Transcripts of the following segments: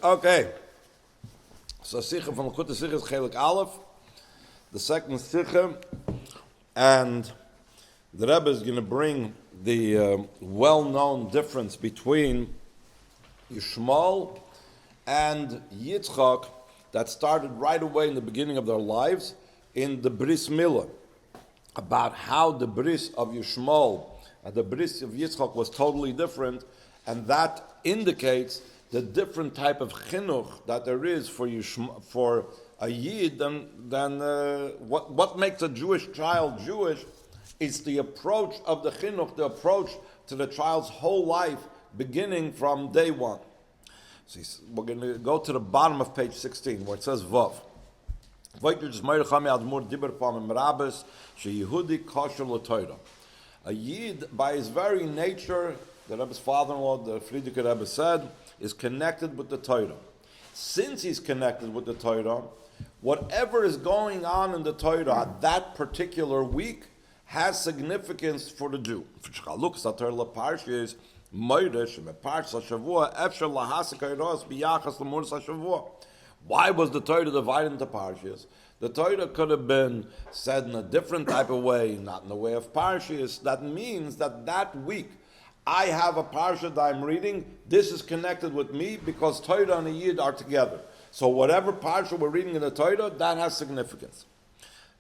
Okay. So Sikha from Lakota Sikha is Chelik Aleph, the second Sikha, and the Rebbe is going to bring the well-known difference between Yishmael and Yitzchak that started right away in the beginning of their lives in the Bris Milah, about how the Bris of Yishmael and the Bris of Yitzchak was totally different, and that indicates the different type of chinuch that there is for a Yid than what makes a Jewish child Jewish is the approach of the chinuch, the approach to the child's whole life, beginning from day one. So we're going to go to the bottom of page 16, where it says Vav. A Yid, by his very nature, the Rebbe's father-in-law, the Frierdiker Rebbe said, is connected with the Torah. Since he's connected with the Torah, whatever is going on in the Torah at that particular week has significance for the Jew. Why was the Torah divided into parshas? The Torah could have been said in a different type of way, not in the way of parshas. That means that week, I have a parsha that I'm reading. This is connected with me because Torah and a Yid are together. So whatever parsha we're reading in the Torah, that has significance.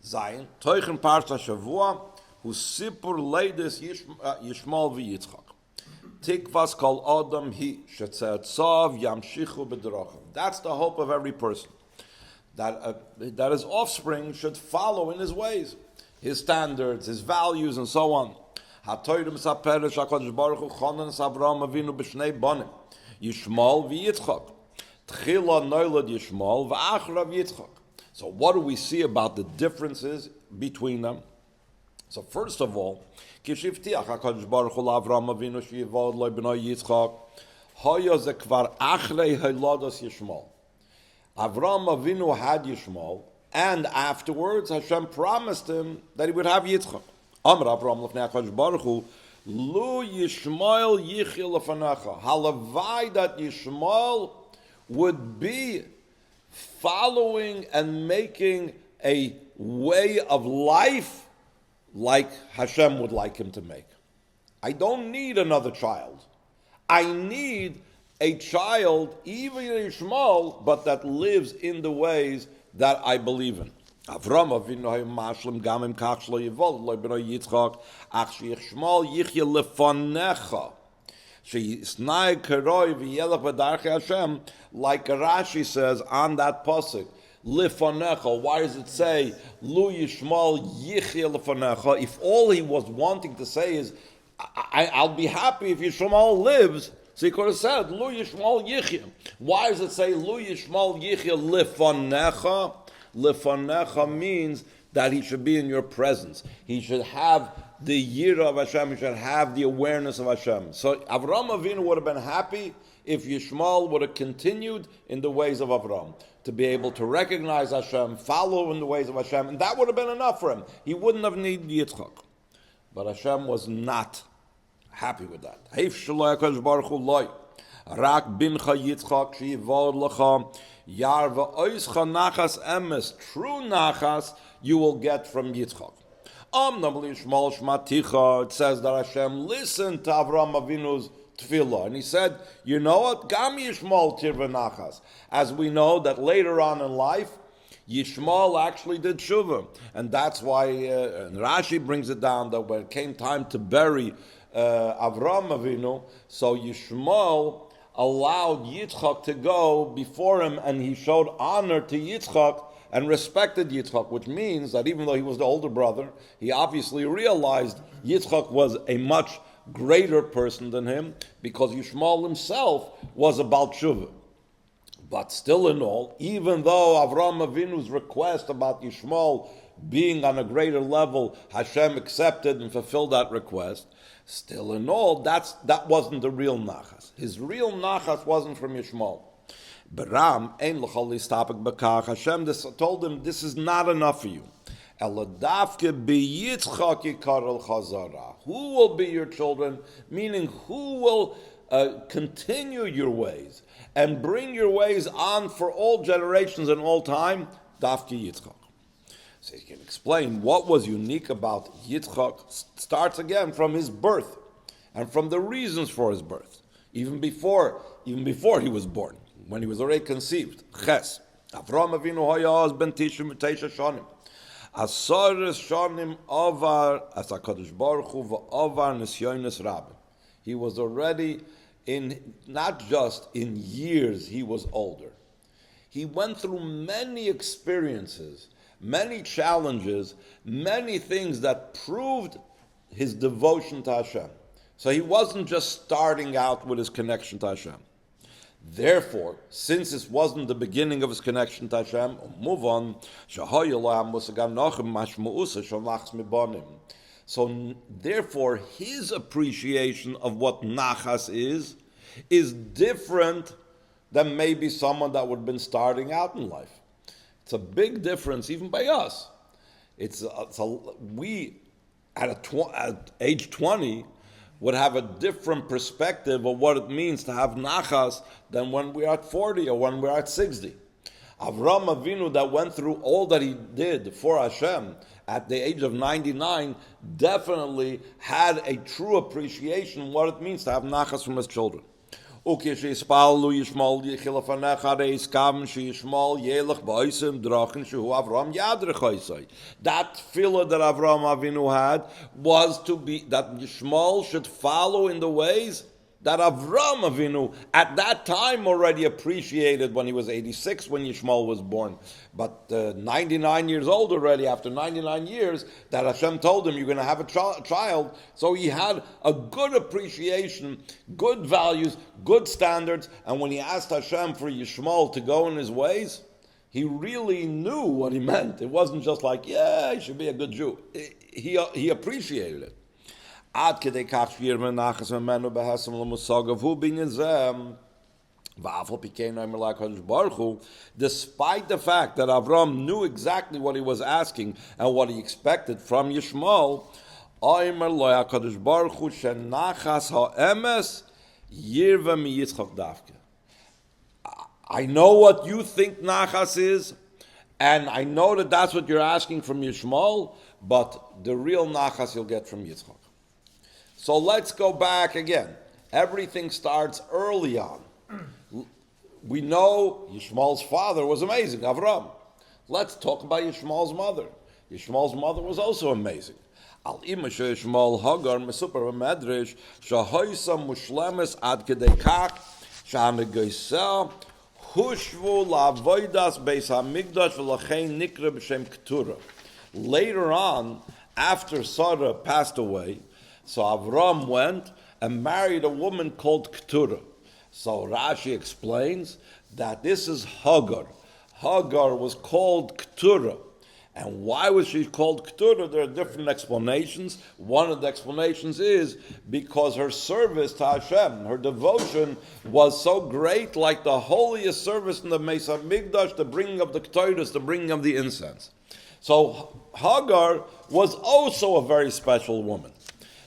Zayin, Toichen Parsha Shavua, who sipur leidis Yishmael v'Yitzchak. Tikvas kol Adam hi shetzatzav yamshichu b'derachim. That's the hope of every person, that his offspring should follow in his ways, his standards, his values, and so on. HaTorah mesaperes HaKadosh Baruch Hu chonan es Avraham Avinu b'shnei bonim, Yishmael v'Yitzchak. Tchila noilad Yishmael v'achrav Yitzchak. So what do we see about the differences between them? So first of all, Kishivtiach HaKadosh Baruch Hu Avraham Avinu sheyivod lo b'nai Yitzchak, hoya ze kvar achrei holados Yishmael. Avraham Avinu had Yishmael, and afterwards Hashem promised him that he would have Yitzchak. Amar Avraham l'fnei HaKadosh Baruch Hu, Lu Yishmael yichya l'fanecha. Halavai that Yishmael would be following and making a way of life like Hashem would like him to make. I don't need another child. I need a child, even Yishmael, but that lives in the ways that I believe in. Avram Avinu mashlim gamim kach shlo yivol lo b'nai Yitzchak ach sheyishmael yichya lefanecha sheyisnai karoi v'yelach b'darchei Hashem, like Rashi says on that pasuk lefanecha. Why does it say Lu Yishmael yichya lefanecha if all he was wanting to say is I'll be happy if Yishmael lives? So he could have said Lu Yishmael yichya. Why does it say Lu Yishmael yichya lefanecha? Lefanecha means that he should be in your presence. He should have the yira of Hashem. He should have the awareness of Hashem. So Avraham Avinu would have been happy if Yishmael would have continued in the ways of Avraham, to be able to recognize Hashem, follow in the ways of Hashem, and that would have been enough for him. He wouldn't have needed Yitzchak. But Hashem was not happy with that. Rak bincha Yitzchak sheyivod lecha yarva oischa nachas emes. True nachas you will get from Yitzchak. It says that Hashem listened to Avraham Avinu's tefillah, and he said, you know what? Gam Yishmael tirva nachas. As we know that later on in life, Yishmael actually did tshuva, and that's why and Rashi brings it down that when it came time to bury Avraham Avinu, so Yishmael allowed Yitzchak to go before him, and he showed honor to Yitzchak and respected Yitzchak, which means that even though he was the older brother, he obviously realized Yitzchak was a much greater person than him, because Yishmael himself was a Baal Tshuva. But still in all, even though Avraham Avinu's request about Yishmael being on a greater level, Hashem accepted and fulfilled that request, still in all, that wasn't the real nachas. His real nachas wasn't from Yishmael. Baram ein l'chol listapek b'kach. Hashem told him, this is not enough for you. Eladavke b'yitzchak yikar chazara. Who will be your children? Meaning, who will continue your ways and bring your ways on for all generations and all time, Dafki Yitzchak. So you can explain what was unique about Yitzchak. Starts again from his birth and from the reasons for his birth, even before he was born, when he was already conceived. Ches. Avram Avinu Hoyaz ben Tishim Teisha Shonim. Asaris Shonim Avar as HaKadosh Baruch Hu v'Avar Nisyonis Rabbi. He was already not just in years, he was older. He went through many experiences, many challenges, many things that proved his devotion to Hashem. So he wasn't just starting out with his connection to Hashem. Therefore, since this wasn't the beginning of his connection to Hashem, move on. So therefore, his appreciation of what nachas is different than maybe someone that would have been starting out in life. It's a big difference, even by us. We at age 20 would have a different perspective of what it means to have nachas than when we're at 40 or when we're at 60. Avram Avinu, that went through all that he did for Hashem at the age of 99, definitely had a true appreciation of what it means to have nachas from his children. That tefillah that Avram Avinu had was to be that Yishmael should follow in the ways that Avram Avinu at that time already appreciated when he was 86 when Yishmael was born. But 99 years old already, after 99 years, that Hashem told him, you're going to have a child. So he had a good appreciation, good values, good standards. And when he asked Hashem for Yishmael to go in his ways, he really knew what he meant. It wasn't just like, yeah, he should be a good Jew. He appreciated it. Despite the fact that Avram knew exactly what he was asking and what he expected from Yishmael, I know what you think nachas is, and I know that that's what you're asking from Yishmael, but the real nachas you'll get from Yitzchak. So let's go back again. Everything starts early on. We know Yishmael's father was amazing, Avram. Let's talk about Yishmael's mother. Yishmael's mother was also amazing. Al ima Yishmael Hagar mesupar b'medrash shahoysa mushlemes ad kedei kach shanegoysa hushvu la'avodas beis hamikdash v'lachein nikra b'shem keturah. Later on, after Sarah passed away, so Avram went and married a woman called Keturah. So Rashi explains that this is Hagar. Hagar was called Keturah. And why was she called Keturah? There are different explanations. One of the explanations is because her service to Hashem, her devotion was so great, like the holiest service in the Mesa Mikdash, the bringing of the Ketores, the bringing of the incense. So Hagar was also a very special woman.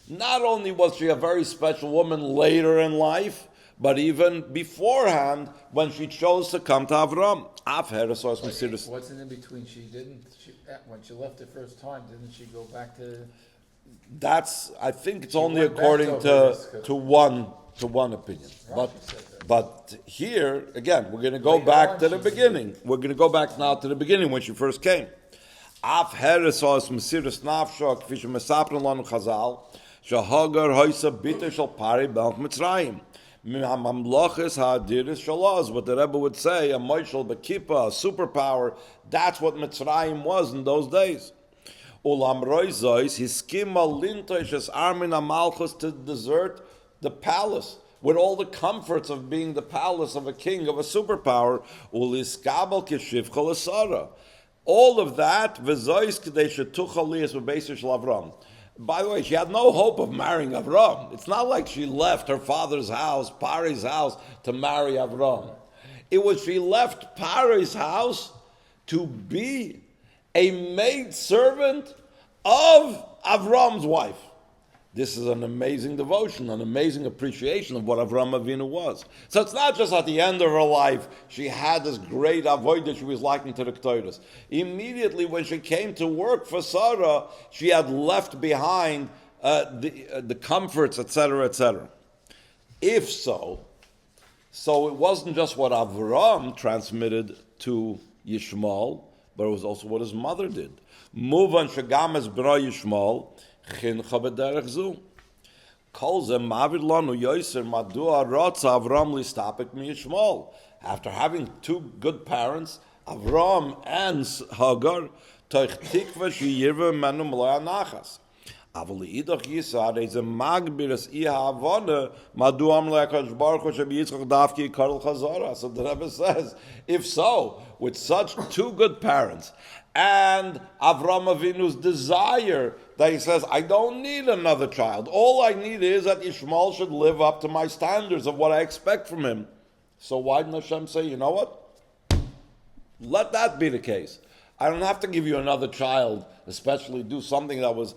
Not only was she a very special woman later in life, but even beforehand when she chose to come to Avram. What's in between? When she left the first time, didn't she go back to? I think it's only according to one opinion. But here again, we're going to go back to the beginning. We're going to go back now to the beginning when she first came. Af Heresos Mesiris Nafsha Kfish Mesapron Lanu Chazal. Shahagar Hoysa Bita Shal Pari Belch Mitzrayim. Mamlochis Hadiris Shalaz. What the Rebbe would say, a Moishal Bekipa, a superpower, that's what Mitzrayim was in those days. Ulam Roizois, Hiskima Lintoish as Armin Amalchus to desert the palace with all the comforts of being the palace of a king, of a superpower. Uliskabel Kishivchol Asara. All of that, Vizois Kadesh Tuchalias Bebeisish Lavram. By the way, she had no hope of marrying Avram. It's not like she left her father's house, Pari's house, to marry Avram. It was she left Pari's house to be a maid servant of Avram's wife. This is an amazing devotion, an amazing appreciation of what Avraham Avinu was. So it's not just at the end of her life, she had this great avodah she was liking to the Ketores. Immediately when she came to work for Sarah, she had left behind the comforts, etc., etc. If so it wasn't just what Avraham transmitted to Yishmael, but it was also what his mother did. Muvan shagam es bra Yishmael, chincha b'derech zu. Kol ze mavir lanu yoser madua rotza Avraham listapik mi Yishmael. After having two good parents, Avraham and Hagar, toich tikva sheyirve menu malaya nachas. Aber idach Yisar is a magbiras iha avone madu amle HaKadosh Baruch Hu shebi Yitzchak davki karel chazara. So the Rebbe says, if so, with such two good parents and Avraham Avinu's desire that he says, I don't need another child. All I need is that Yishmael should live up to my standards of what I expect from him. So why didn't Hashem say, you know what? Let that be the case. I don't have to give you another child, especially do something that was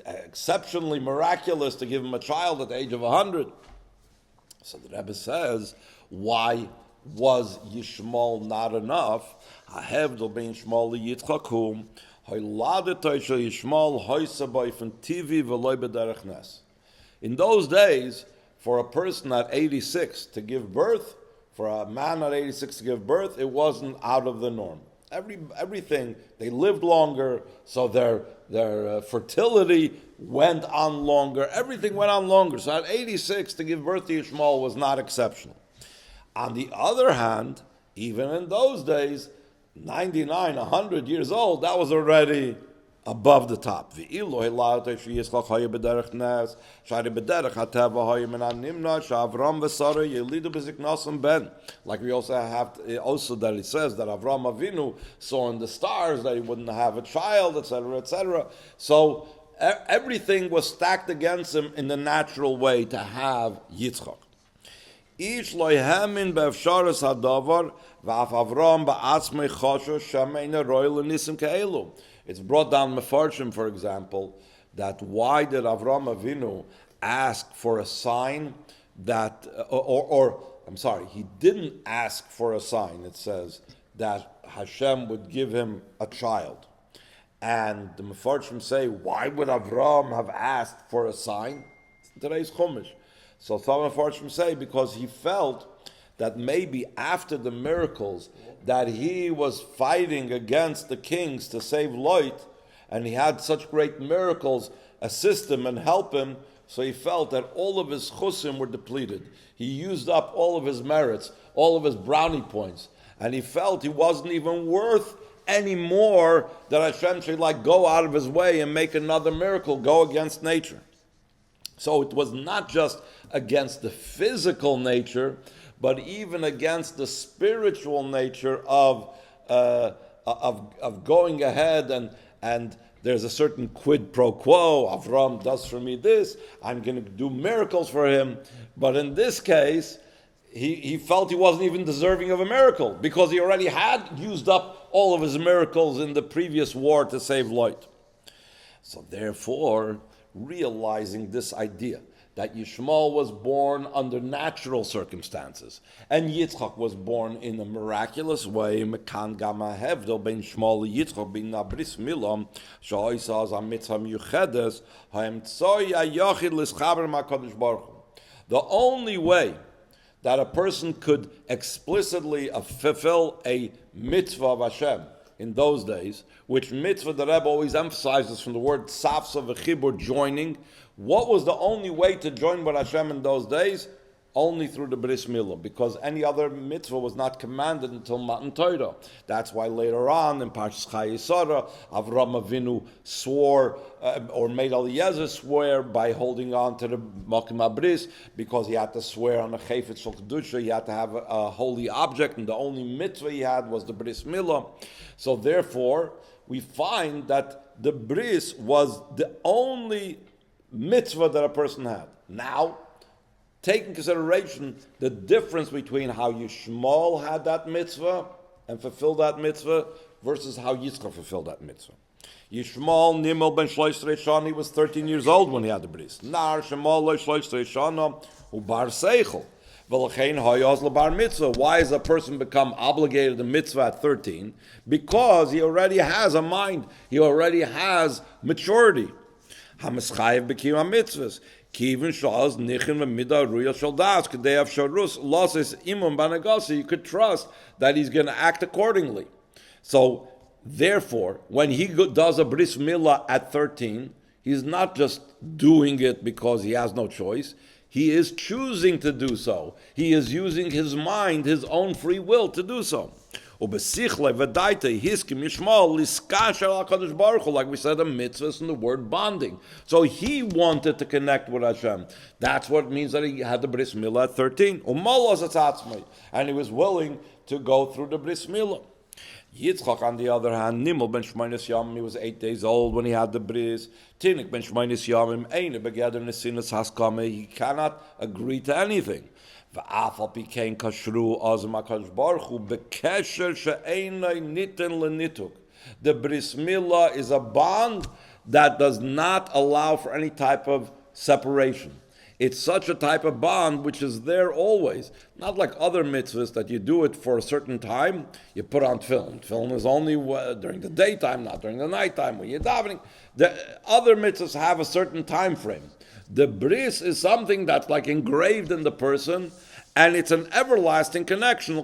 exceptionally miraculous to give him a child at the age of 100. So the Rebbe says, why was Yishmael not enough? Hahevdel bein Yishmael liYitzchakum, hoiladetoi shel Yishmael hoysa boifen tivi v'loi b'derech nes. In those days, for a person at 86 to give birth, for a man at 86 to give birth, it wasn't out of the norm. Everything, they lived longer, so their fertility went on longer. Everything went on longer. So at 86, to give birth to Yishmael was not exceptional. On the other hand, even in those days, 99, 100 years old, that was already above the top. Like we also have also that it says that Avraham Avinu saw in the stars that he wouldn't have a child, etc., etc. So everything was stacked against him in the natural way to have Yitzchak. Ish lo yamin be'efsharas hadavar v'af Avraham ba'atzmei choshesh shemeina roil nisim ke'elu. It's brought down Mefarshim, for example, that why did Avraham Avinu ask for a sign that, he didn't ask for a sign. It says that Hashem would give him a child. And the Mefarshim say, why would Avraham have asked for a sign? It's today's Chumash. So some Mefarshim say because he felt that maybe after the miracles that he was fighting against the kings to save Lot, and he had such great miracles assist him and help him, so he felt that all of his chusim were depleted. He used up all of his merits, all of his brownie points, and he felt he wasn't even worth any more that Hashem should go out of his way and make another miracle, go against nature. So it was not just against the physical nature, but even against the spiritual nature of going ahead and there's a certain quid pro quo. Avram does for me this, I'm going to do miracles for him. But in this case, he felt he wasn't even deserving of a miracle because he already had used up all of his miracles in the previous war to save Lot. So therefore, realizing this idea that Yishmael was born under natural circumstances, and Yitzchak was born in a miraculous way. Mekan gama hevdel ben Shmuel Yitzchak bin nabris milam shoisaz amitzah miyuchedes haemtsoy ayachid lischaber makadosh baruch Hu. The only way that a person could explicitly fulfill a mitzvah of Hashem in those days, which mitzvah the Rebbe always emphasizes from the word safsa v'chibur, joining. What was the only way to join with Hashem in those days? Only through the Bris Milah, because any other mitzvah was not commanded until Matan Torah. That's why later on in Parshas Chayei, Avraham Avinu swore, or made Eliezer swear by holding on to the Makim HaBris, because he had to swear on a Chayfetz Shel Kedusha, he had to have a holy object, and the only mitzvah he had was the Bris Milah. So therefore, we find that the Bris was the only mitzvah that a person had. Now, take in consideration the difference between how Yishmael had that mitzvah and fulfilled that mitzvah versus how Yitzchak fulfilled that mitzvah. Yishmael Nimel ben Shlosh Shana, he was 13 years old when he had the bris. Nar Shemal lo Shlosh Shana, hu bar seichel. V'lechein hayaz lebar mitzvah. Why does a person become obligated to mitzvah at 13? Because he already has a mind. He already has maturity. Hamaschayev b'kiyum mitzvahs. Kivin shaz nichin v'midah ruya shel das k'dei avsharus losses imum banagasi. You could trust that he's going to act accordingly. So, therefore, when he does a bris milah at 13, he's not just doing it because he has no choice. He is choosing to do so. He is using his mind, his own free will to do so. Like we said, a mitzvah is in the word bonding. So he wanted to connect with Hashem. That's what it means that he had the bris milah at 13. And he was willing to go through the bris milah. Yitzchak, on the other hand, Nimel ben Shmeinis Yamim, he was 8 days old when he had the bris. Tinik ben Shmeinis Yamim, Eine begeder nesinas haskame, he cannot agree to anything. V'afal pikein kashru azim HaKadosh Baruch Hu bekesher she'einai niten lenituk. The bris milah is a bond that does not allow for any type of separation. It's such a type of bond which is there always. Not like other mitzvahs that you do it for a certain time, you put on tefillin. Tefillin is only during the daytime, not during the nighttime when you're davening. The other mitzvahs have a certain time frame. The bris is something that's like engraved in the person, and it's an everlasting connection.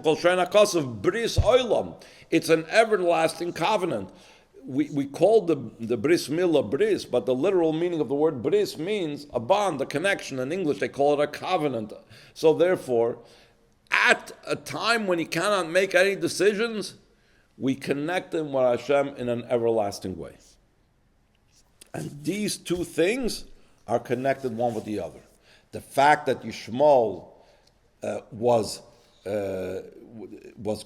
It's an everlasting covenant. We call the bris milah bris, but the literal meaning of the word bris means a bond, a connection. In English, they call it a covenant. So therefore, at a time when he cannot make any decisions, we connect him with Hashem in an everlasting way. And these two things are connected one with the other. The fact that Yishmael was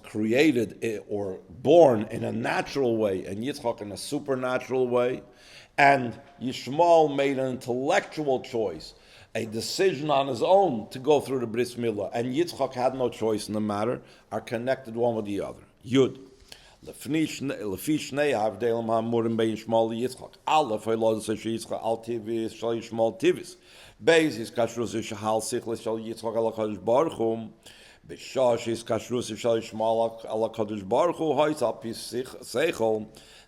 created or born in a natural way, and Yitzchak in a supernatural way, and Yishmael made an intellectual choice, a decision on his own to go through the bris milah, and Yitzchak had no choice in the matter, are connected one with the other. Yud. Lefi shnei havdelim ha'amurim bein Yishmael liYitzchak. Aleph ha'ilod Yitzchak al tivis shal Yishmael tivis. Beis is kashrus shal sichlis shal Yitzchak al HaKadosh Baruch Hu.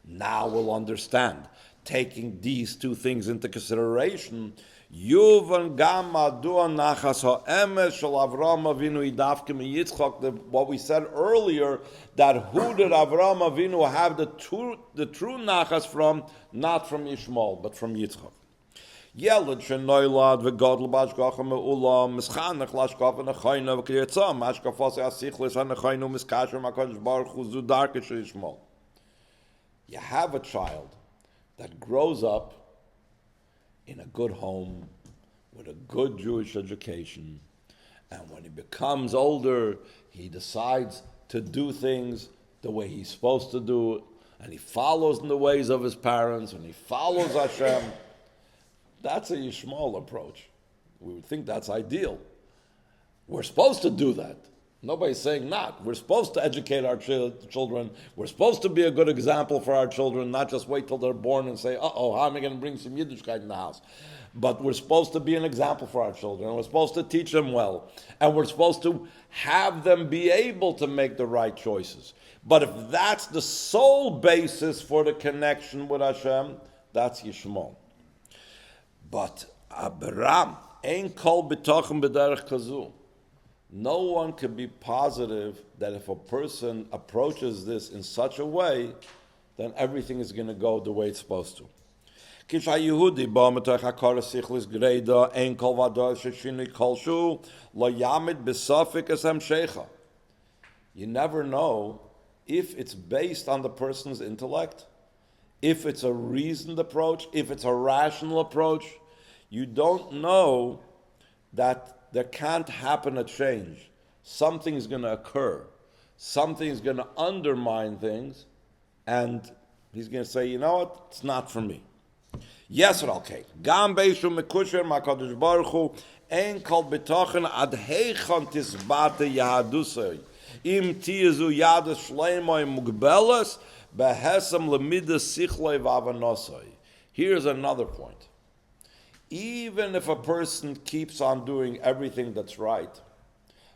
Now we'll understand. Taking these two things into consideration, what we said earlier, that who did Avraham Avinu have the true nachas from? Not from Yishmael, but from Yitzchak. Yelad shenoilad v'godl b'ashgacha me'ulam mischanech l'ashgacha nechayna v'kriyatzah mashkafas yasichlis hanechaynu miskasher makadosh baruch hu zu darke she'yishmol. You have a child that grows up in a good home with a good Jewish education, and when he becomes older, he decides to do things the way he's supposed to do it, and he follows in the ways of his parents, and he follows Hashem. That's a Yishmael approach. We would think that's ideal. We're supposed to do that. Nobody's saying not. We're supposed to educate our children. We're supposed to be a good example for our children, not just wait till they're born and say, how am I going to bring some Yiddishkeit in the house? But we're supposed to be an example for our children. We're supposed to teach them well. And we're supposed to have them be able to make the right choices. But if that's the sole basis for the connection with Hashem, that's Yishmael. But Abraham ain't called b'tachem b'derech kazu. No one can be positive that if a person approaches this in such a way, then everything is going to go the way it's supposed to. You never know if it's based on the person's intellect, if it's a reasoned approach, if it's a rational approach. You don't know that there can't happen a change. Something is going to occur. Something is going to undermine things, and he's going to say, you know what, it's not for me. Yes, okay. Gam beishu mekusher makadosh baruch hu ein kol betochen ad heichon tisbate yahadusay im tizu yadus shleimoy mugbelas Behesam lemida sichlei v'avanosai. Here's another point. Even if a person keeps on doing everything that's right,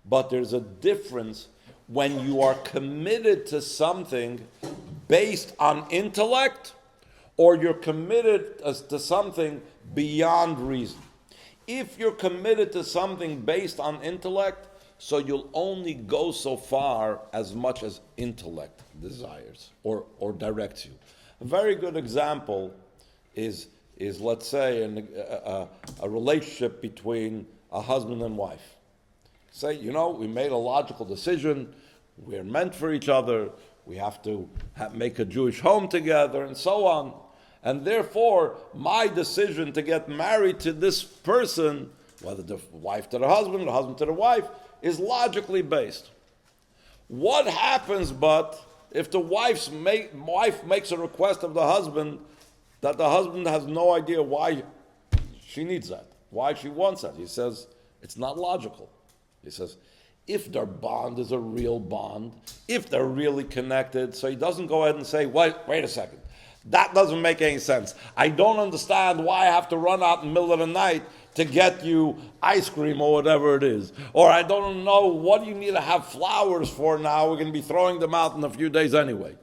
but there's a difference when you are committed to something based on intellect, or you're committed to something beyond reason. If you're committed to something based on intellect, so you'll only go so far as much as intellect desires or directs you. A very good example is let's say a relationship between a husband and wife. Say, we made a logical decision, we're meant for each other, we have to make a Jewish home together, and so on. And therefore, my decision to get married to this person, whether the wife to the husband or the husband to the wife, is logically based. What happens but if the wife makes a request of the husband that the husband has no idea why she needs that, why she wants that? He says, it's not logical. He says, if their bond is a real bond, if they're really connected, so he doesn't go ahead and say, wait a second. That doesn't make any sense. I don't understand why I have to run out in the middle of the night to get you ice cream or whatever it is. Or I don't know what do you need to have flowers for now. We're going to be throwing them out in a few days anyway.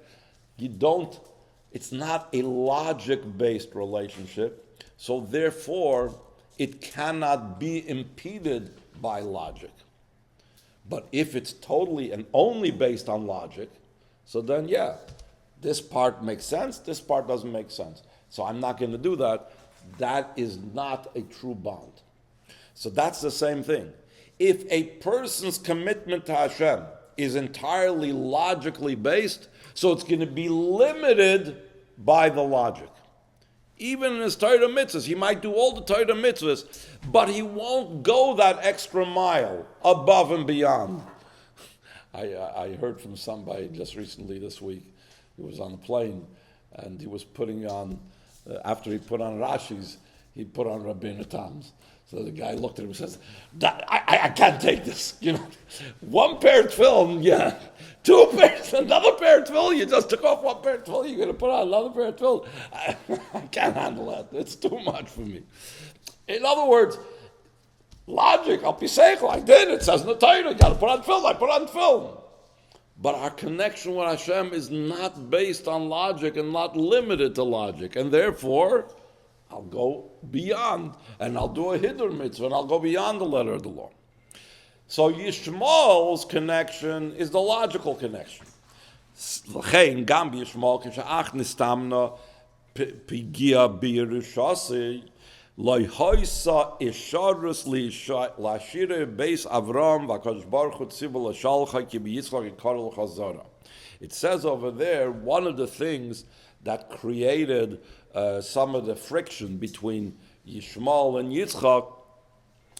It's not a logic-based relationship. So therefore, it cannot be impeded by logic. But if it's totally and only based on logic, so then this part makes sense, this part doesn't make sense. So I'm not going to do that. That is not a true bond. So that's the same thing. If a person's commitment to Hashem is entirely logically based, so it's going to be limited by the logic. Even in his Torah mitzvahs, he might do all the Torah mitzvahs, but he won't go that extra mile above and beyond. I heard from somebody just recently this week. He was on a plane, and he was putting on, after he put on Rashi's, he put on Rabbeinu Tam's. So the guy looked at him and says, I can't take this. One pair of tefillin, two pairs, another pair of tefillin. You just took off one pair of tefillin, you're going to put on another pair of tefillin. I can't handle that. It's too much for me. In other words, logic, I'll be seichel, I did. It says in the Torah, you got to put on tefillin, I put on tefillin. But our connection with Hashem is not based on logic and not limited to logic. And therefore, I'll go beyond, and I'll do a Hiddur mitzvah, and I'll go beyond the letter of the law. So Yishmael's connection is the logical connection. L'chein gam b'Yishmael k'she'ach nistamna pigia b'Yerushasi loy hoisa isharus lashire beis Avram v'Akadosh Baruch Hu tzivu l'shalcha ki b'Yitzchak yikar l'chazara. It says over there, one of the things that created some of the friction between Yishmael and Yitzchak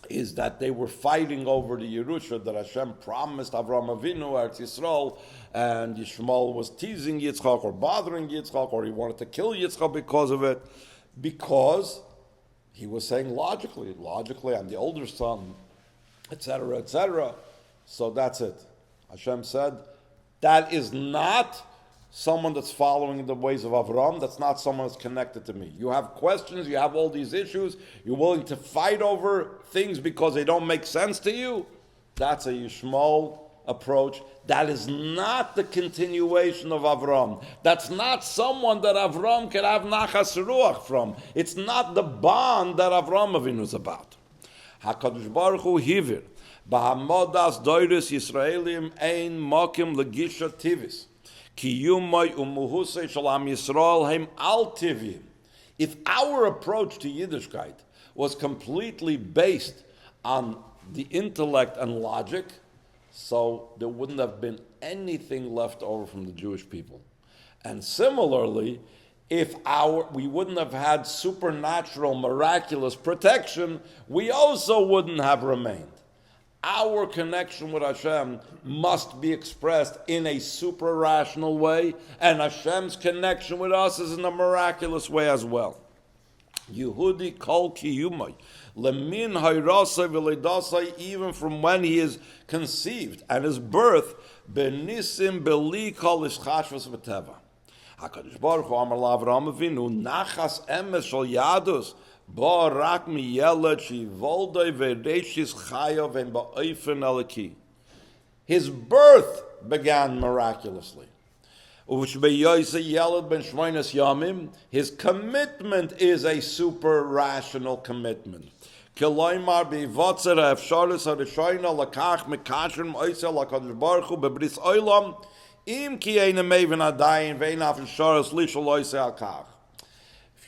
is that they were fighting over the Yerusha that Hashem promised Avraham Avinu, Eretz Yisrael, and Yishmael was teasing Yitzchak or bothering Yitzchak, or he wanted to kill Yitzchak because of it, because he was saying logically, I'm the older son, etc., etc. So that's it. Hashem said, that is not someone that's following the ways of Avram, that's not someone that's connected to me. You have questions, you have all these issues, you're willing to fight over things because they don't make sense to you. That's a Yishmael approach. That is not the continuation of Avram. That's not someone that Avram can have nachas ruach from. It's not the bond that Avram Avinu is about. HaKadosh Baruch Hu hivir, b'hamodas doiris Yisraelim ein mokim legisha tivis. If our approach to Yiddishkeit was completely based on the intellect and logic, so there wouldn't have been anything left over from the Jewish people. And similarly, if we wouldn't have had supernatural, miraculous protection, we also wouldn't have remained. Our connection with Hashem must be expressed in a super-rational way, and Hashem's connection with us is in a miraculous way as well. Yehudi kol kiyumay, lemin hayrasay v'leidasay, even from when he is conceived and his birth, benisim beli kol ishchashvus v'teva. HaKadosh Baruch Hu Amar LaAvraham Avinu, Nachas emes shel Yadus, Ba rak mi yeled shivoldei ve'reishis chayo ve'en ba'ofen eliki. His birth began miraculously. His commitment is a super rational commitment. If you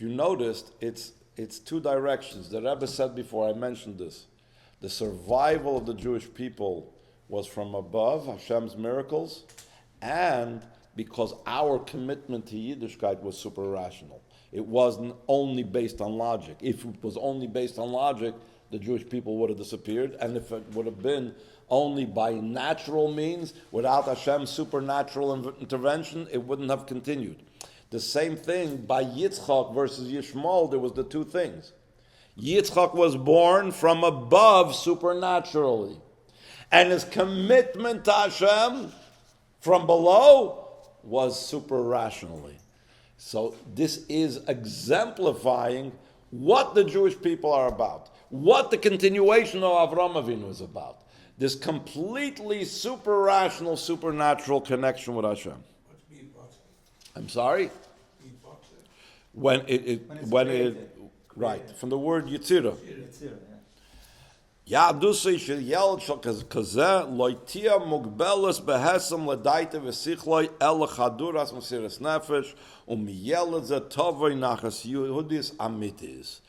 noticed, it's two directions. The Rebbe said before, I mentioned this, the survival of the Jewish people was from above, Hashem's miracles, and because our commitment to Yiddishkeit was super rational. It wasn't only based on logic. If it was only based on logic, the Jewish people would have disappeared, and if it would have been only by natural means, without Hashem's supernatural intervention, it wouldn't have continued. The same thing by Yitzchak versus Yishmael, there was the two things. Yitzchak was born from above supernaturally, and his commitment to Hashem from below was super rationally. So this is exemplifying what the Jewish people are about, what the continuation of Avraham Avinu is about. This completely super rational, supernatural connection with Hashem. I'm sorry? When it right, from the word Yitzira. Ya'adusay shel yeled shel kazeh loitia mugbelas behesem ledaita v'sichloi el chaduras mesiras nefesh umiyeled ze tovoi nachas Yehudis amitis.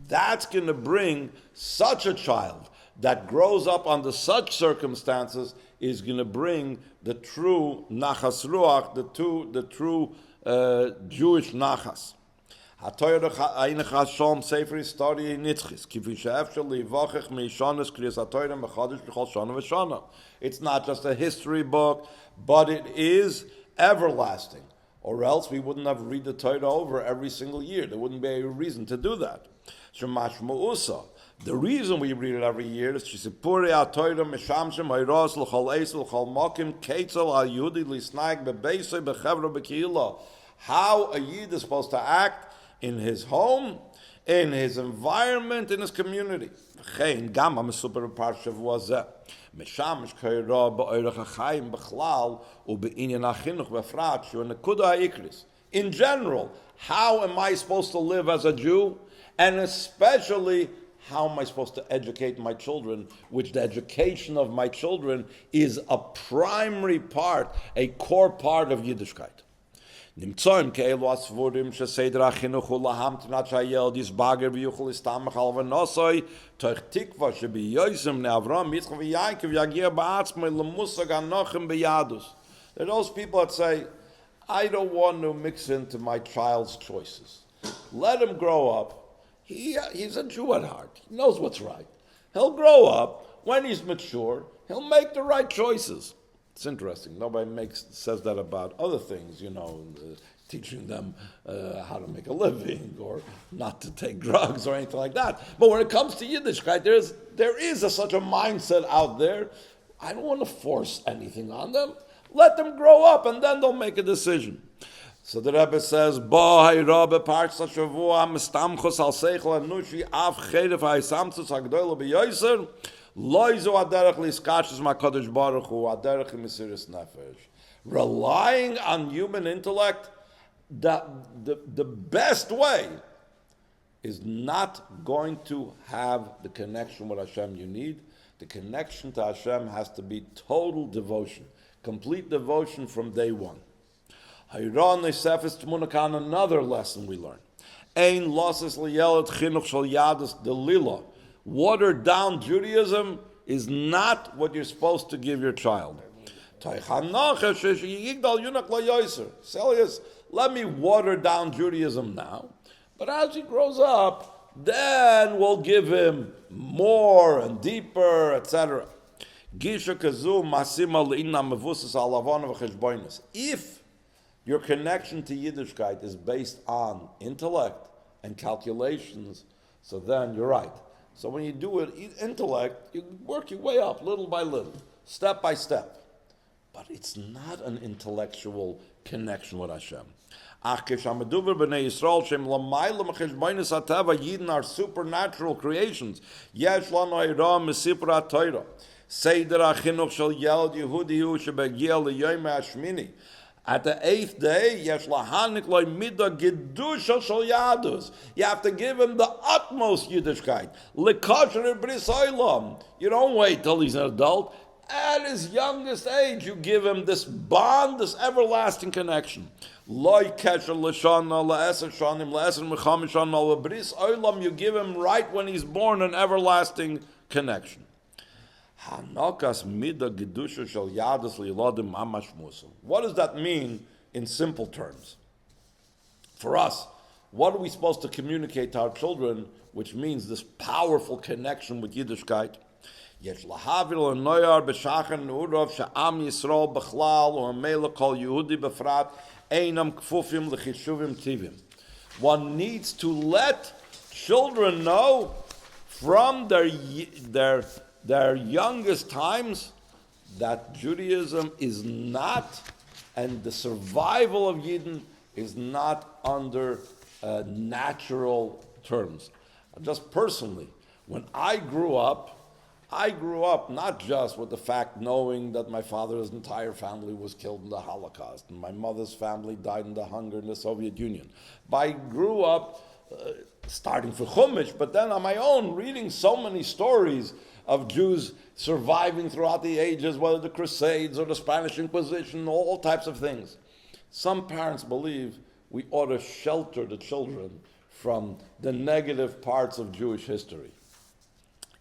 That's going to bring such a child that grows up under such circumstances is going to bring the true nachas ruach, the true Jewish nachas. It's not just a history book, but it is everlasting. Or else we wouldn't have read the Torah over every single year. There wouldn't be a reason to do that. The reason we read it every year is how a Yid is supposed to act in his home, in his environment, in his community. In general, how am I supposed to live as a Jew? And especially, how am I supposed to educate my children, which the education of my children is a primary part, a core part of Yiddishkeit. נמצאים כאלו הסבורים שסדר החינוך הוא להמתנת שהילד יסבגר ויוכל להסתמך על ונוסוי תוך תקווה שביועזם לאברהם, יצחק ויעקב יגיע בעצמו למושג הנוחם ביהדות. There are those people that say, I don't want to mix into my child's choices. Let him grow up. He's a Jew at heart. He knows what's right. He'll grow up. When he's mature, he'll make the right choices. It's interesting. Nobody says that about other things, teaching them how to make a living or not to take drugs or anything like that. But when it comes to Yiddishkeit, there is such a mindset out there. I don't want to force anything on them. Let them grow up, and then they'll make a decision. So the Rebbe says, "Ba hayrabe parts shavua mistamchos al seichel anushi av chedev haysamtzus hagdoyle beyoser." Relying on human intellect, the best way is not going to have the connection with Hashem you need. The connection to Hashem has to be total devotion, complete devotion from day one. Another lesson we learn. Watered down Judaism is not what you're supposed to give your child. Celius, let me water down Judaism now, but as he grows up, then we'll give him more and deeper, etc. If your connection to Yiddishkeit is based on intellect and calculations, so then you're right. So when you do it, intellect, you work your way up little by little, step by step. but it's not an intellectual connection with Hashem. Yidden are supernatural creations. At the 8th day, you have to give him the utmost Yiddishkeit. You don't wait till he's an adult. At his youngest age, you give him this bond, this everlasting connection. You give him right when he's born an everlasting connection. What does that mean in simple terms? For us, what are we supposed to communicate to our children, which means this powerful connection with Yiddishkeit? One needs to let children know from their youngest times that Judaism is not, and the survival of Yidden is not under natural terms. Just personally, when I grew up not just with the fact knowing that my father's entire family was killed in the Holocaust and my mother's family died in the hunger in the Soviet Union, but I grew up starting for Chumash, but then on my own reading so many stories of Jews surviving throughout the ages, whether the Crusades or the Spanish Inquisition, all types of things. Some parents believe we ought to shelter the children from the negative parts of Jewish history.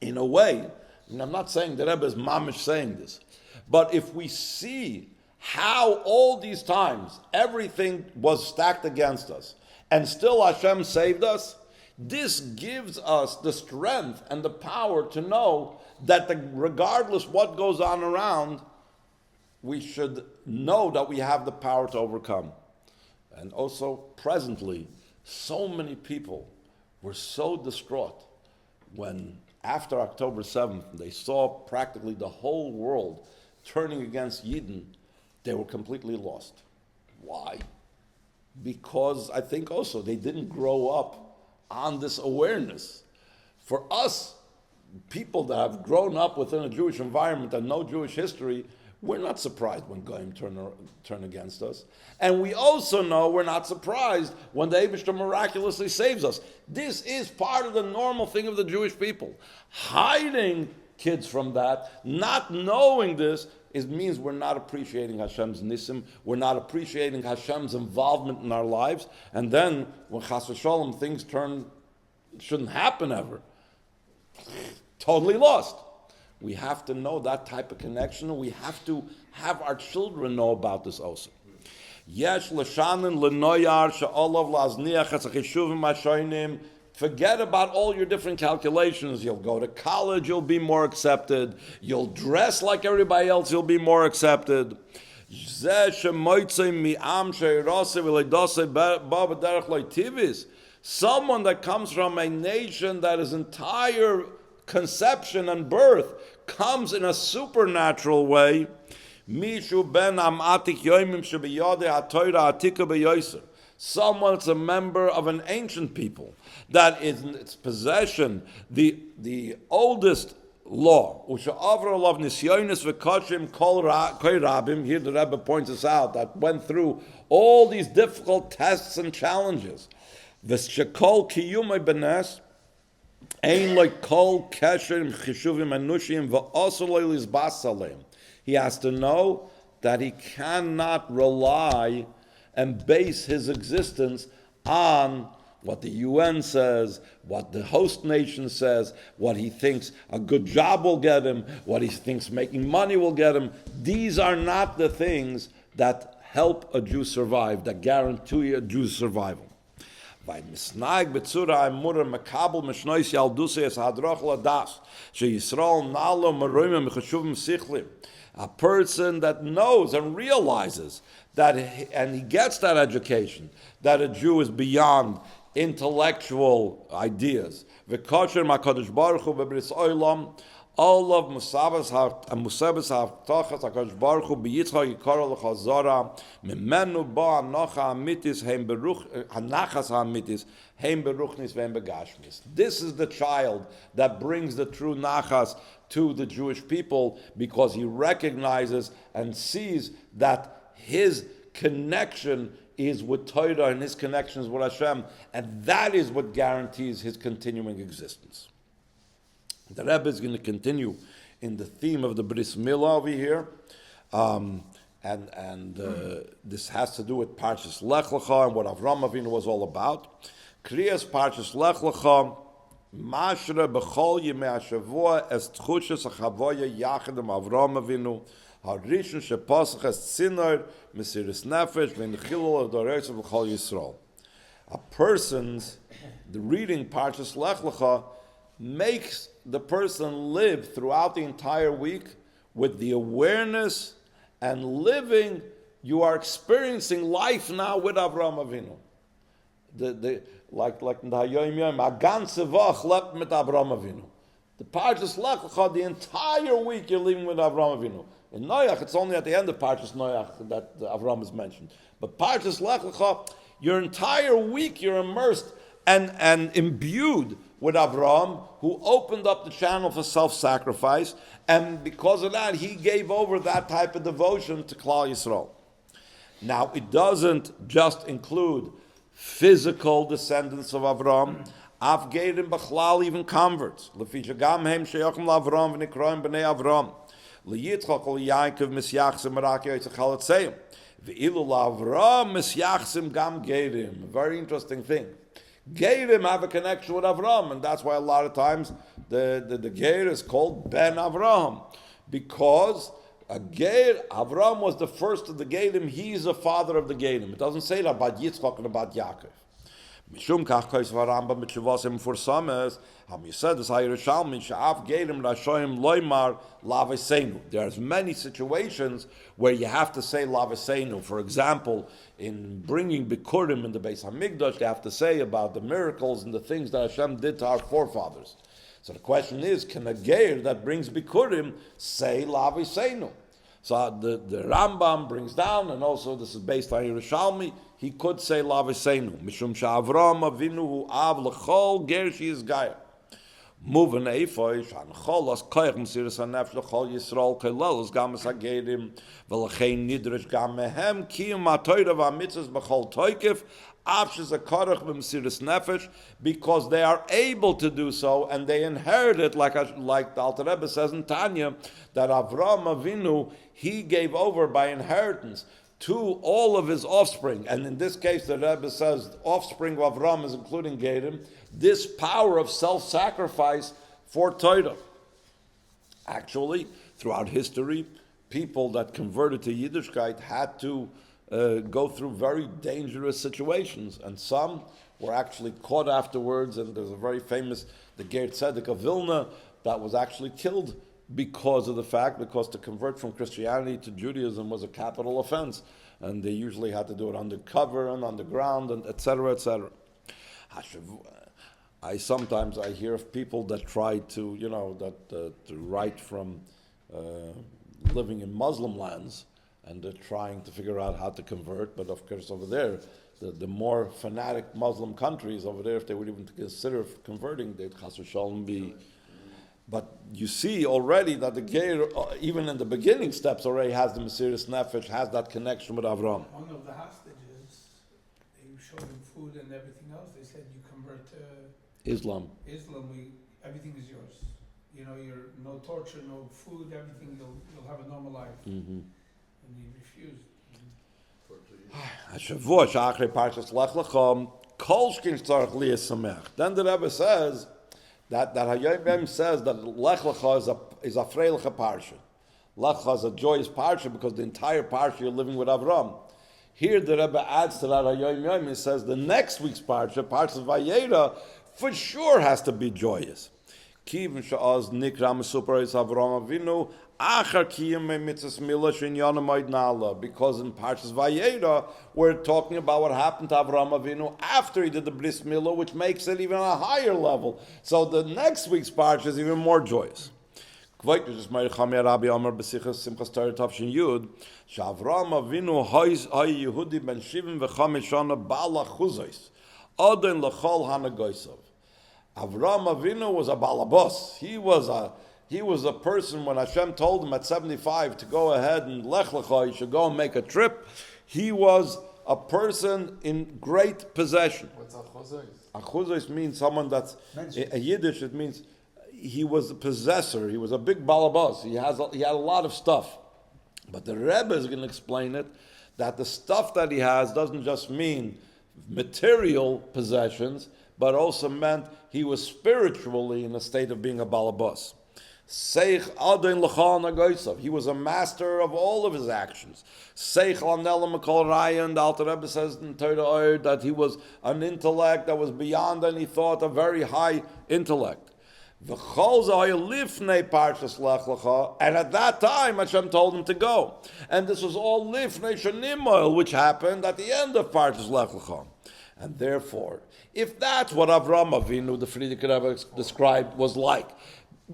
In a way, and I'm not saying the Rebbe is mamish saying this, but if we see how all these times everything was stacked against us, and still Hashem saved us, this gives us the strength and the power to know that regardless what goes on around, we should know that we have the power to overcome. And also, presently, so many people were so distraught when, after October 7th, they saw practically the whole world turning against Yidden, they were completely lost. Why? Because I think also they didn't grow up on this awareness. For us, people that have grown up within a Jewish environment and know Jewish history, we're not surprised when Goyim turn against us. And we also know we're not surprised when the Eibishter miraculously saves us. This is part of the normal thing of the Jewish people. Hiding kids from that, not knowing this, means we're not appreciating Hashem's nisim, we're not appreciating Hashem's involvement in our lives, and then when chas v'sholom things shouldn't happen ever, totally lost. We have to know that type of connection, and we have to have our children know about this also. Yesh l'shanin l'noyar she'olav la'azniach es ha'chishuvim ha'shoinim. Forget about all your different calculations. You'll go to college, you'll be more accepted. You'll dress like everybody else, you'll be more accepted. Someone that comes from a nation that his entire conception and birth comes in a supernatural way. Someone that's a member of an ancient people, that is in its possession the oldest law. Here the Rebbe points us out that went through all these difficult tests and challenges. He has to know that he cannot rely and base his existence on what the UN says, what the host nation says, what he thinks a good job will get him, what he thinks making money will get him. These are not the things that help a Jew survive, that guarantee a Jew's survival. A person that knows and realizes that, and he gets that education, that a Jew is beyond intellectual ideas. all of Musabas Haftachas HaKadosh Baruch Hu B'Yitzchak Yikara L'Chazara Mimenu Ba Hanocha Hamitis Heim Beruch Hanachas Hamitis Heim Beruchnis Ve'em Begashmis. This is the child that brings the true Nachas to the Jewish people because he recognizes and sees that his connection is with Torah and his connection is with Hashem, and that is what guarantees his continuing existence. The Rebbe is going to continue in the theme of the Bris Milah over here, and this has to do with Parshas Lech Lecha and what Avraham Avinu was all about. Kriyas Parshas Lech Lecha, Mashra b'chol yimei hashavua es tchushas hachavoya yachad im Avraham Avinu, harishon shepasach es tzinor mesiris nefesh v'nechilul adoreis v'chol Yisrael. A person's, the reading Parshas Lech Lecha makes the person live throughout the entire week with the awareness and living. You are experiencing life now with Avraham Avinu. Like in the Hayoim Yom, a ganze Woche lebt mit Avraham Avinu. The Parshas Lech Lecha, the entire week you're living with Avraham Avinu. In Noach, it's only at the end of Parshas Noach that Avraham is mentioned. But Parshas Lech Lecha, your entire week you're immersed and imbued with Avraham, who opened up the channel for self-sacrifice, and because of that, he gave over that type of devotion to Klal Yisrael. Now, it doesn't just include physical descendants of Avraham. Af geirim b'chlal, even converts. Lefi shegam hem sheyochim l'Avraham v'nikroim b'nei Avraham. Liyitzchak l'Yaakov misyachsim merak yotzachal etzeim. V'ilu l'Avraham misyachsim gam geirim. A very interesting thing. Geirim have a connection with Avraham, and that's why a lot of times the Geir is called Ben Avraham, because a Geir, Avraham was the first of the Geirim, he's the father of the Geirim. It doesn't say that about Yitzchak and about Yaakov. Mishum kach kois varamba mit shvasim for sames, ham yisad es Yerushalmi she'af Geirim rashoim loymar laveseinu. There's many situations where you have to say laveseinu. For example, in bringing Bikurim in the Beis Hamikdash, they have to say about the miracles and the things that Hashem did to our forefathers. So the question is, can a Geir that brings Bikurim say laveseinu? So the Rambam brings down, and also this is based on Yerushalmi, he could say laveseinu. Mishum she'Avraham Avinu hu av l'chol ger she'is gayer. Moving eifoy shanchol as koich mesiras hanefesh l'chol Yisrael kolel as gam es hagerim v'lechein nidresh gam mehem kiyum ha'toyra v'amitzvos b'chol toykef af shes hakorach b'mesiras nefesh, because they are able to do so and they inherit it, like the Alter Rebbe says in Tanya, that Avraham Avinu, he gave over by inheritance to all of his offspring, and in this case the Rebbe says offspring of Avraham is including Gerim, this power of self-sacrifice for Torah. Actually, throughout history, people that converted to Yiddishkeit had to go through very dangerous situations, and some were actually caught afterwards, and there's a very famous, the Ger Tzedek of Vilna, that was actually killed because to convert from Christianity to Judaism was a capital offense, and they usually had to do it undercover and underground, and etc., etc. I sometimes hear of people that try to, to write from living in Muslim lands, and they're trying to figure out how to convert, but of course over there, the more fanatic Muslim countries over there, if they would even consider converting, they'd chas v'shalom be. But you see already that the Geir, even in the beginning steps, already has the Mesiras Nefesh, has that connection with Avraham. One of the hostages, they showed him food and everything else. They said, you convert to Islam, everything is yours. You're no torture, no food, everything, you'll have a normal life. Mm-hmm. And he refused. Then the Rebbe says that Hayyim says that Lech Lecha is a freiliche parsha. Lech Lecha is a joyous parsha because the entire parsha you're living with Avram. Here the Rebbe adds to that Hayyim, he says the next week's parsha, Parshas Vayera, for sure has to be joyous. Kivin she'az nikra mesupar is Avraham Avinu achar kiyum mitzvos milah she'inyanam moed na'ala, because in Parshas Vayera we're talking about what happened to Avraham Avinu after he did the bris milah, which makes it even a higher level. So the next week's parsha is even more joyous. Kvayt is my Chamei Rabbi Amar b'sichas Simchas Torah Tavshin Yud, Shavram Avinu hay Yehudi ben 75 shana bala chuzos, Adon lechol hanagosav. Avram Avinu was a balabos. He was a person when Hashem told him at 75 to go ahead and lech lecha, he should go and make a trip. He was a person in great possession. What's achuzos? Achuzos means someone that's a Yiddish. It means he was a possessor. He was a big balabas. He had a lot of stuff. But the Rebbe is going to explain it that the stuff that he has doesn't just mean material possessions, but also meant he was spiritually in a state of being a balabas. Seich Adon L'chal Nagosav. He was a master of all of his actions. Seich L'Nela M'Kol Rayan. The Alter Rebbe says in Torah that he was an intellect that was beyond any thought, a very high intellect. V'chol Zahaya Lifnei Parshas Lech Lecha. And at that time, Hashem told him to go. And this was all Lifnei Shanimoil, which happened at the end of Parshas Lech Lecha. And therefore, if that's what Avram Avinu, the Frierdiker Rebbe described, was like,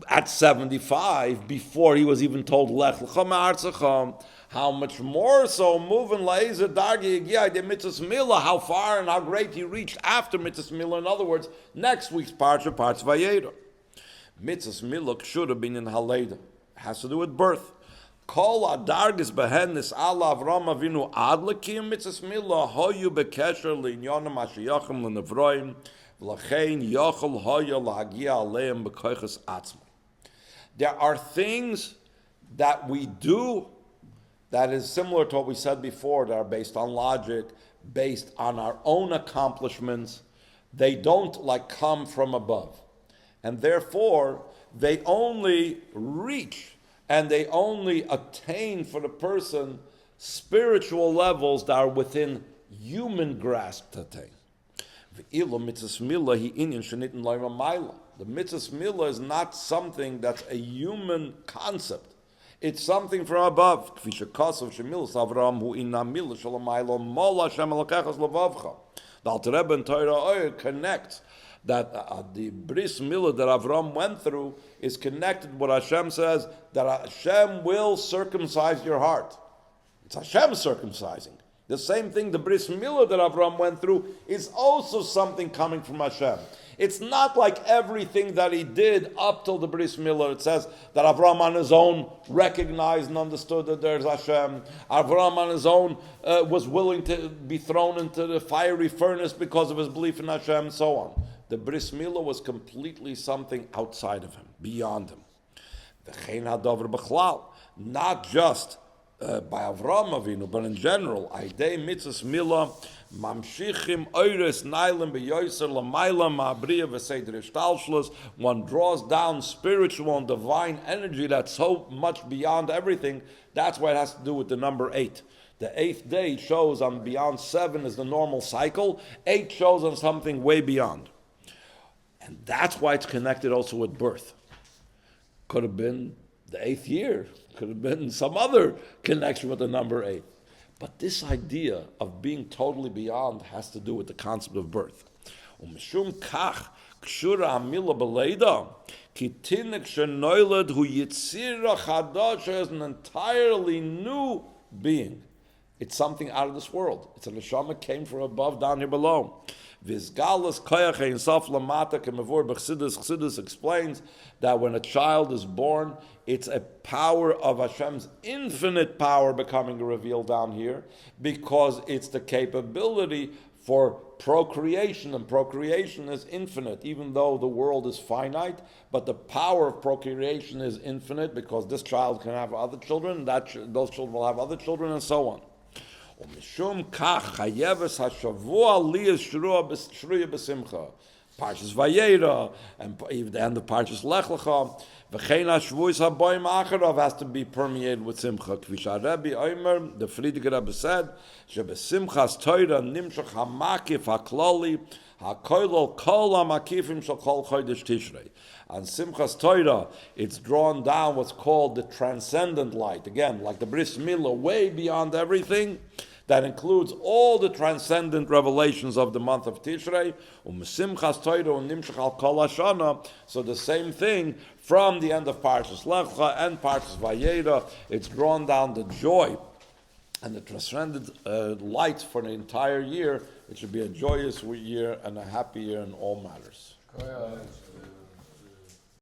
at 75, before he was even told Lech Lecha Ma'artzecha, how much more so moving La'ezer Dargi Yigiyah de Mitzvahs Milah, how far and how great he reached after Mitzvahs Milah. In other words, next week's Parsha, Parts Vayera. Mitzvahs Milah should have been in Haleda. Has to do with birth. Kol adargis behennis ala Avram Avinu ad lekiyum mitzvahs milah hoyu bekesher li'inyonim hashayachim l'nevroim v'lachein yochel hoya lahagia aleim b'koiches atzma. There are things that we do that is similar to what we said before, that are based on logic, based on our own accomplishments. They don't come from above. And therefore, they only reach and they only attain for the person spiritual levels that are within human grasp to attain. The mitzvahs milah is not something that's a human concept. It's something from above. The Alter Rebbe in Torah connects that the bris milah that Avram went through is connected to what Hashem says, that Hashem will circumcise your heart. It's Hashem circumcising. The same thing, the bris milah that Avram went through is also something coming from Hashem. It's not like everything that he did up till the bris milah. It says that Avram on his own recognized and understood that there's Hashem. Avram on his own was willing to be thrown into the fiery furnace because of his belief in Hashem, and so on. The bris milah was completely something outside of him, beyond him. Not just by Avram Avinu, but in general, Aidei mitzvahs milah mamshichim oires nailim beyoser lamayla ma'abriya v'seder ishtalshlos. One draws down spiritual and divine energy that's so much beyond everything. That's why it has to do with the number 8. The 8th day shows on beyond 7 is the normal cycle. 8 shows on something way beyond. And that's why it's connected also with birth. Could have been the 8th year. Could have been some other connection with the number 8. But this idea of being totally beyond has to do with the concept of birth. Umishum kach kshura amila beleida kitinik shenoiled hu yitzira chadash is an entirely new being. It's something out of this world. It's a neshama came from above down here below. Vizgalas koyach ein sof lamata kemavur b'chsidus. Chsidus explains that when a child is born, it's a power of Hashem's infinite power becoming revealed down here, because it's the capability for procreation, and procreation is infinite, even though the world is finite, but the power of procreation is infinite, because this child can have other children, those children will have other children, and so on. Umishum kach chayeves hashavua liyas shruya b'simcha. Parshas Vayera, and even the end of Parshas Lech Lecha, v'chein hashvuos haboim acharav has to be permeated with simcha. Kvisha Rebbe Omer, the Frierdiker Rebbe said, shebesimchas Torah nimshach hamakif haklali hakoilol kol hamakifim shel kol chodesh Tishrei. On Simchas Torah, it's drawn down what's called the transcendent light. Again, like the bris milah, way beyond everything. that includes all the transcendent revelations of the month of Tishrei. So the same thing from the end of Parshas Lecha and Parshas Vayera, it's drawn down the joy and the transcendent light for the entire year. It should be a joyous year and a happy year in all matters.